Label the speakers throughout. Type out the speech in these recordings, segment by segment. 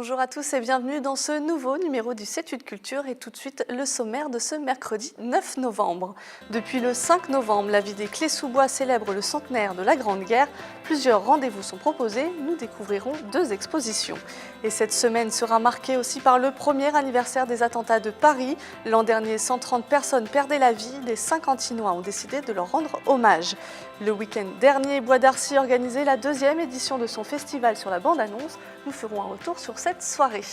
Speaker 1: Bonjour à tous et bienvenue dans ce nouveau numéro du CETUD Culture et tout de suite le sommaire de ce mercredi 9 novembre. Depuis le 5 novembre, la ville des Clés-sous-Bois célèbre le centenaire de la Grande Guerre. Plusieurs rendez-vous sont proposés, nous découvrirons 2 expositions. Et cette semaine sera marquée aussi par le premier anniversaire des attentats de Paris. L'an dernier, 130 personnes perdaient la vie, les Saint-Quentinois ont décidé de leur rendre hommage. Le week-end dernier, Bois d'Arcy organisait la 2e édition de son festival sur la bande-annonce. Nous ferons un retour sur cette soirée.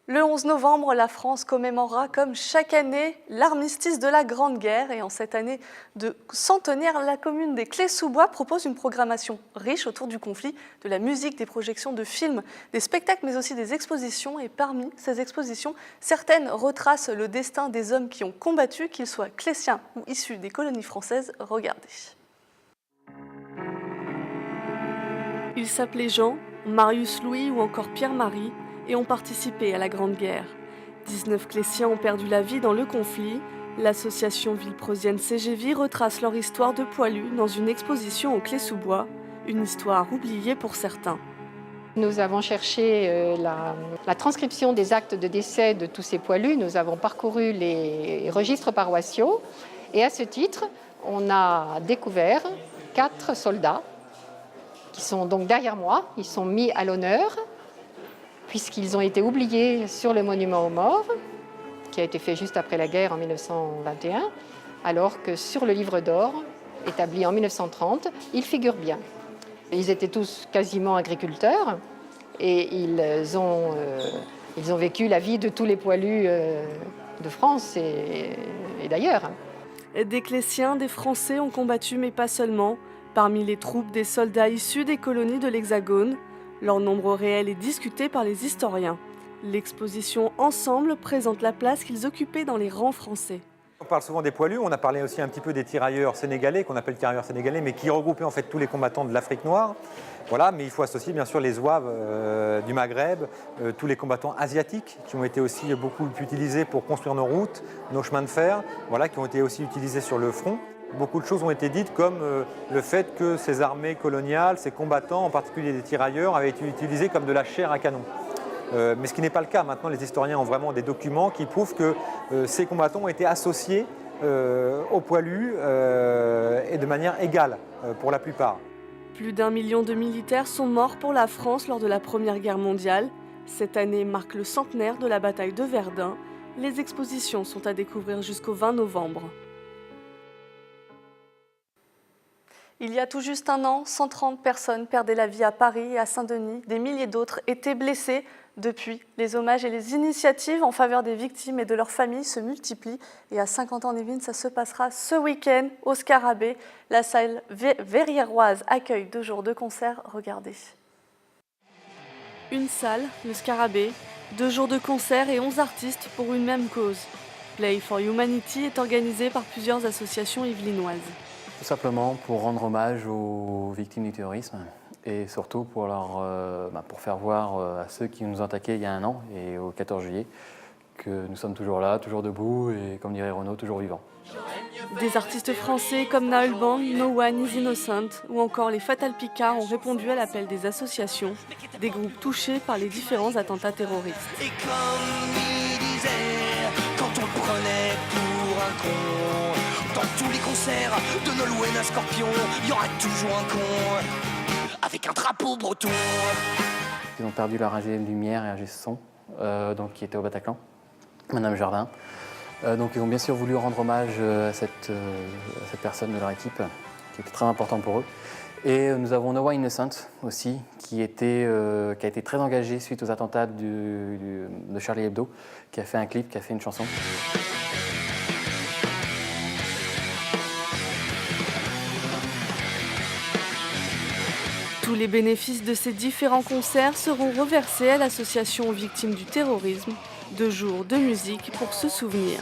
Speaker 1: Le 11 novembre, la France commémorera comme chaque année l'armistice de la Grande Guerre. Et en cette année de centenaire, la commune des Clés-sous-Bois propose une programmation riche autour du conflit, de la musique, des projections de films, des spectacles, mais aussi des expositions. Et parmi ces expositions, certaines retracent le destin des hommes qui ont combattu, qu'ils soient clésiens ou issus des colonies françaises. Regardez. Ils s'appelaient Jean, Marius Louis ou encore Pierre-Marie et ont participé à la Grande Guerre. 19 Clésiens ont perdu la vie dans le conflit. L'association Villepreusienne CGV retrace leur histoire de poilus dans une exposition aux Clés-sous-Bois, une histoire oubliée pour certains.
Speaker 2: Nous avons cherché la transcription des actes de décès de tous ces poilus. Nous avons parcouru les registres paroissiaux et à ce titre, on a découvert 4 soldats qui sont donc derrière moi. Ils sont mis à l'honneur puisqu'ils ont été oubliés sur le monument aux morts, qui a été fait juste après la guerre en 1921, alors que sur le livre d'or, établi en 1930, ils figurent bien. Ils étaient tous quasiment agriculteurs et ils ont vécu la vie de tous les poilus de France et d'ailleurs.
Speaker 1: Des Clésiens, des Français ont combattu, mais pas seulement. Parmi les troupes, des soldats issus des colonies de l'Hexagone. Leur nombre réel est discuté par les historiens. L'exposition Ensemble présente la place qu'ils occupaient dans les rangs français.
Speaker 3: On parle souvent des poilus, on a parlé aussi un petit peu des tirailleurs sénégalais, qu'on appelle tirailleurs sénégalais, mais qui regroupaient en fait tous les combattants de l'Afrique noire. Voilà, mais il faut associer bien sûr les zouaves du Maghreb, tous les combattants asiatiques qui ont été aussi beaucoup utilisés pour construire nos routes, nos chemins de fer, voilà, qui ont été aussi utilisés sur le front. Beaucoup de choses ont été dites comme le fait que ces armées coloniales, ces combattants, en particulier des tirailleurs, avaient été utilisés comme de la chair à canon. Mais ce qui n'est pas le cas. Maintenant, les historiens ont vraiment des documents qui prouvent que ces combattants ont été associés aux poilus et de manière égale pour la plupart.
Speaker 1: Plus d'1 million de militaires sont morts pour la France lors de la Première Guerre mondiale. Cette année marque le centenaire de la bataille de Verdun. Les expositions sont à découvrir jusqu'au 20 novembre. Il y a tout juste un an, 130 personnes perdaient la vie à Paris et à Saint-Denis. Des milliers d'autres étaient blessés. Depuis, les hommages et les initiatives en faveur des victimes et de leurs familles se multiplient. Et à Saint-Quentin-les-Vignes, ça se passera ce week-end au Scarabée. La salle verriéroise accueille 2 jours de concert. Regardez. Une salle, le Scarabée, 2 jours de concert et 11 artistes pour une même cause. Play for Humanity est organisé par plusieurs associations yvelinoises.
Speaker 4: Tout simplement pour rendre hommage aux victimes du terrorisme et surtout pour faire voir à ceux qui nous ont attaqués il y a un an et au 14 juillet que nous sommes toujours là, toujours debout et comme dirait Renaud, toujours vivants.
Speaker 1: Des artistes français comme Naël Band, No One is Innocent ou encore les Fatal Picard ont répondu à l'appel des associations, des groupes touchés par les différents attentats terroristes.
Speaker 5: Et comme il disait, quand on le prenait pour un con, dans tous les concerts de Nolwenn à Scorpion, il y aura toujours un con avec un drapeau breton.
Speaker 4: Ils ont perdu leur ingé lumière et ingé son, donc qui était au Bataclan, Madame Jardin. Donc ils ont bien sûr voulu rendre hommage à cette personne de leur équipe, qui était très importante pour eux. Et nous avons No One Innocent aussi, qui a été très engagé suite aux attentats de Charlie Hebdo, qui a fait un clip, qui a fait une chanson.
Speaker 1: Tous les bénéfices de ces différents concerts seront reversés à l'association aux victimes du terrorisme. 2 jours de musique pour se souvenir.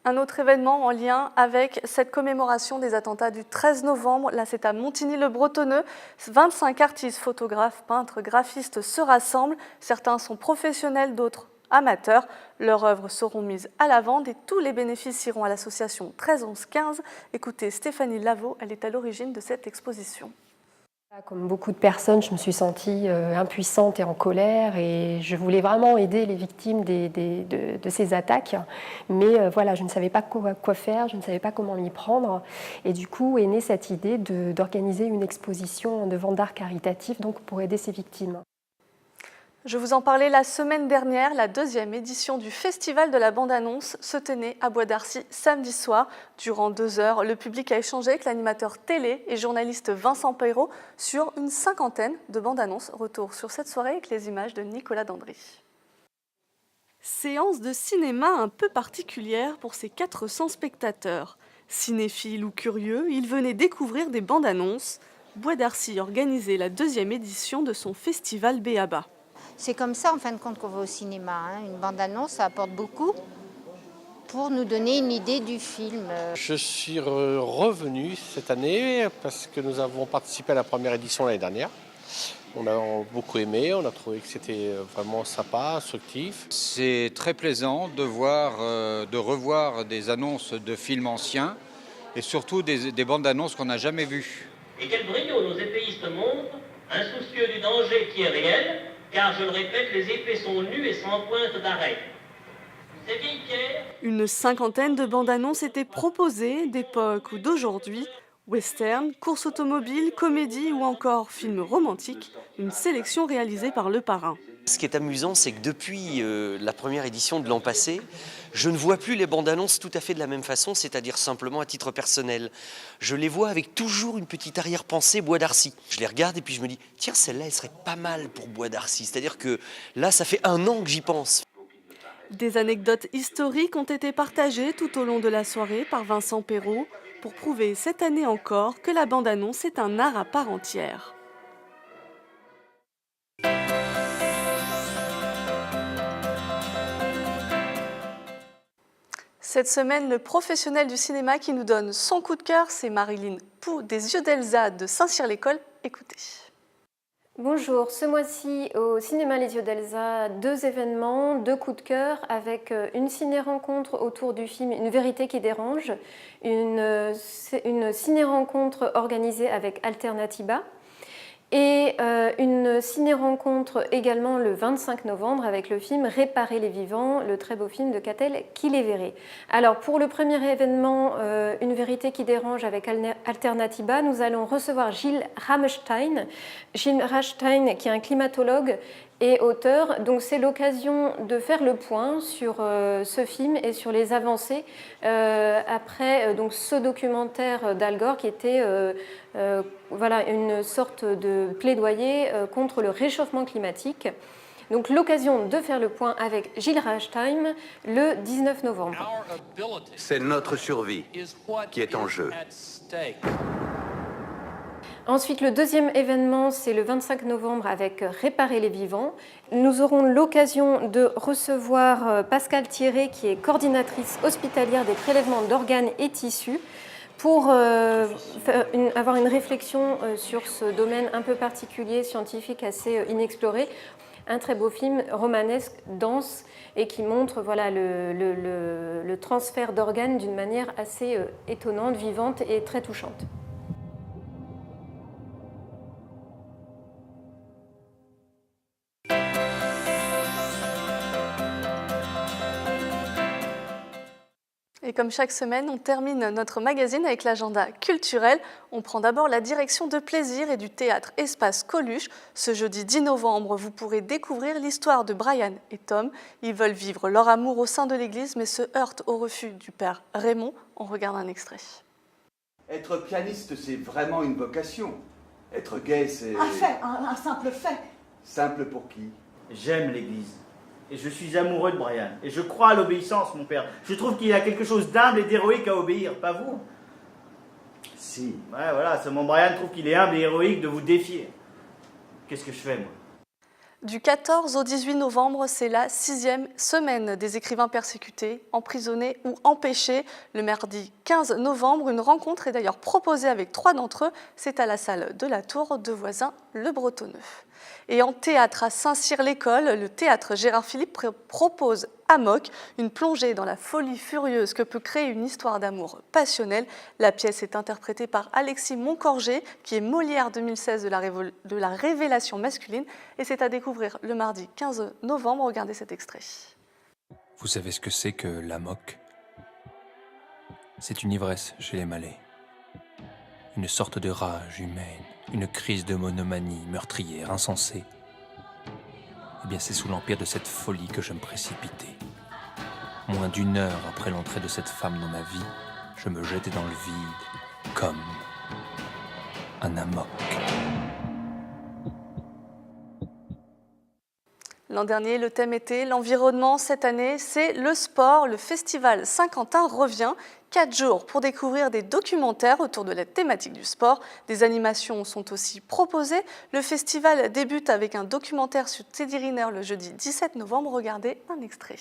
Speaker 1: Un autre événement en lien avec cette commémoration des attentats du 13 novembre, là c'est à Montigny-le-Bretonneux. 25 artistes, photographes, peintres, graphistes se rassemblent. Certains sont professionnels, d'autres amateurs. Leurs œuvres seront mises à la vente et tous les bénéfices iront à l'association 13 11 15. Écoutez Stéphanie Lavaux, elle est à l'origine de cette exposition.
Speaker 6: Comme beaucoup de personnes, je me suis sentie impuissante et en colère et je voulais vraiment aider les victimes de ces attaques. Mais voilà, je ne savais pas quoi faire, je ne savais pas comment m'y prendre. Et du coup est née cette idée d'organiser une exposition de vente d'art caritatif donc pour aider ces victimes.
Speaker 1: Je vous en parlais la semaine dernière, la 2e édition du Festival de la bande-annonce se tenait à Bois d'Arcy samedi soir. Durant 2 heures, le public a échangé avec l'animateur télé et journaliste Vincent Peyrot sur une 50aine de bandes-annonces. Retour sur cette soirée avec les images de Nicolas Dandry. Séance de cinéma un peu particulière pour ces 400 spectateurs. Cinéphiles ou curieux, ils venaient découvrir des bandes-annonces. Bois d'Arcy organisait la 2e édition de son festival B.A.B.A.
Speaker 7: C'est comme ça, en fin de compte, qu'on va au cinéma. Une bande-annonce, ça apporte beaucoup pour nous donner une idée du film.
Speaker 8: Je suis revenu cette année parce que nous avons participé à la première édition l'année dernière. On a beaucoup aimé, on a trouvé que c'était vraiment sympa, instructif.
Speaker 9: C'est très plaisant de revoir des annonces de films anciens et surtout des bandes annonces qu'on n'a jamais vues.
Speaker 10: Et quel brio nos épéistes montrent, insoucieux du danger qui est réel, car je le répète, les épées sont nues et sans pointe d'arrêt. Ces vieilles pierres...
Speaker 1: Une 50aine de bandes annonces étaient proposées d'époque ou d'aujourd'hui. Western, course automobile, comédie ou encore film romantique, une sélection réalisée par Le Parrain.
Speaker 11: Ce qui est amusant, c'est que depuis la première édition de l'an passé, je ne vois plus les bandes annonces tout à fait de la même façon, c'est-à-dire simplement à titre personnel. Je les vois avec toujours une petite arrière-pensée Bois d'Arcy. Je les regarde et puis je me dis, tiens, celle-là, elle serait pas mal pour Bois d'Arcy. C'est-à-dire que là, ça fait 1 an que j'y pense.
Speaker 1: Des anecdotes historiques ont été partagées tout au long de la soirée par Vincent Peyrot pour prouver cette année encore que la bande-annonce est un art à part entière. Cette semaine, le professionnel du cinéma qui nous donne son coup de cœur, c'est Marilyn Pou des Yeux d'Elsa de Saint-Cyr-l'École. Écoutez.
Speaker 6: Bonjour, ce mois-ci au cinéma Les Yeux d'Elsa, 2 événements, 2 coups de cœur avec une ciné-rencontre autour du film Une vérité qui dérange, une ciné-rencontre organisée avec Alternatiba et une ciné-rencontre également le 25 novembre avec le film Réparer les vivants, le très beau film de Catel qui les verrait. Alors pour le premier événement, Une vérité qui dérange avec Alternatiba, nous allons recevoir Gilles Rammstein. Gilles Rammstein qui est un climatologue et auteur, donc c'est l'occasion de faire le point sur ce film et sur les avancées après donc ce documentaire d'Al Gore qui était voilà, une sorte de plaidoyer contre le réchauffement climatique. Donc l'occasion de faire le point avec Gilles Rammstein le 19 novembre.
Speaker 12: C'est notre survie qui est en jeu.
Speaker 6: Ensuite, le deuxième événement, c'est le 25 novembre avec Réparer les vivants. Nous aurons l'occasion de recevoir Pascale Thierry, qui est coordinatrice hospitalière des prélèvements d'organes et tissus, pour avoir une réflexion sur ce domaine un peu particulier, scientifique, assez inexploré. Un très beau film romanesque, dense, et qui montre voilà, le transfert d'organes d'une manière assez étonnante, vivante et très touchante.
Speaker 1: Et comme chaque semaine, on termine notre magazine avec l'agenda culturel. On prend d'abord la direction de Plaisir et du théâtre Espace Coluche. Ce jeudi 10 novembre, vous pourrez découvrir l'histoire de Brian et Tom. Ils veulent vivre leur amour au sein de l'église, mais se heurtent au refus du père Raymond. On regarde un extrait.
Speaker 13: Être pianiste, c'est vraiment une vocation. Être gay, c'est...
Speaker 14: Un fait, un simple fait.
Speaker 13: Simple pour qui?
Speaker 15: J'aime l'église. Et je suis amoureux de Brian. Et je crois à l'obéissance, mon père. Je trouve qu'il y a quelque chose d'humble et d'héroïque à obéir, pas vous?
Speaker 13: Si.
Speaker 15: Ouais, voilà, seulement Brian trouve qu'il est humble et héroïque de vous défier. Qu'est-ce que je fais, moi?
Speaker 1: Du 14 au 18 novembre, c'est la 6e semaine des écrivains persécutés, emprisonnés ou empêchés. Le mardi 15 novembre, une rencontre est d'ailleurs proposée avec 3 d'entre eux. C'est à la salle de la Tour de Voisin, le Bretonneux. Et en théâtre à Saint-Cyr-l'École, le théâtre Gérard Philippe propose Amok, une plongée dans la folie furieuse que peut créer une histoire d'amour passionnelle. La pièce est interprétée par Alexis Moncorgé, qui est Molière 2016 de la révélation masculine, et c'est à découvrir le mardi 15 novembre. Regardez cet extrait.
Speaker 14: Vous savez ce que c'est que l'amok? C'est une ivresse chez les Malais. Une sorte de rage humaine, une crise de monomanie meurtrière, insensée. Eh bien, c'est sous l'empire de cette folie que je me précipitais. Moins d'1 heure après l'entrée de cette femme dans ma vie, je me jetais dans le vide, comme un amok.
Speaker 1: L'an dernier, le thème était l'environnement. Cette année, c'est le sport. Le festival Saint-Quentin revient. 4 jours pour découvrir des documentaires autour de la thématique du sport. Des animations sont aussi proposées. Le festival débute avec un documentaire sur Teddy Riner le jeudi 17 novembre. Regardez un extrait.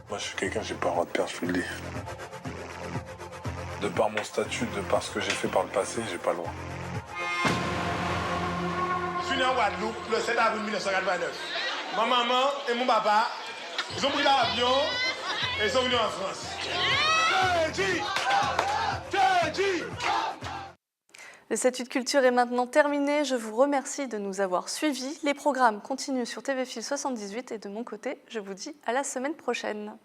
Speaker 16: Moi, je suis quelqu'un, j'ai pas le droit de perdre, je vous le dis. De par mon statut, de par ce que j'ai fait par le passé, j'ai pas le droit.
Speaker 17: Je suis né en Guadeloupe le 7 avril 1989. Ma maman et mon papa, ils ont pris l'avion et ils sont venus en France.
Speaker 1: Le 7-8 Culture est maintenant terminé. Je vous remercie de nous avoir suivis. Les programmes continuent sur TV Fil 78 et de mon côté, je vous dis à la semaine prochaine.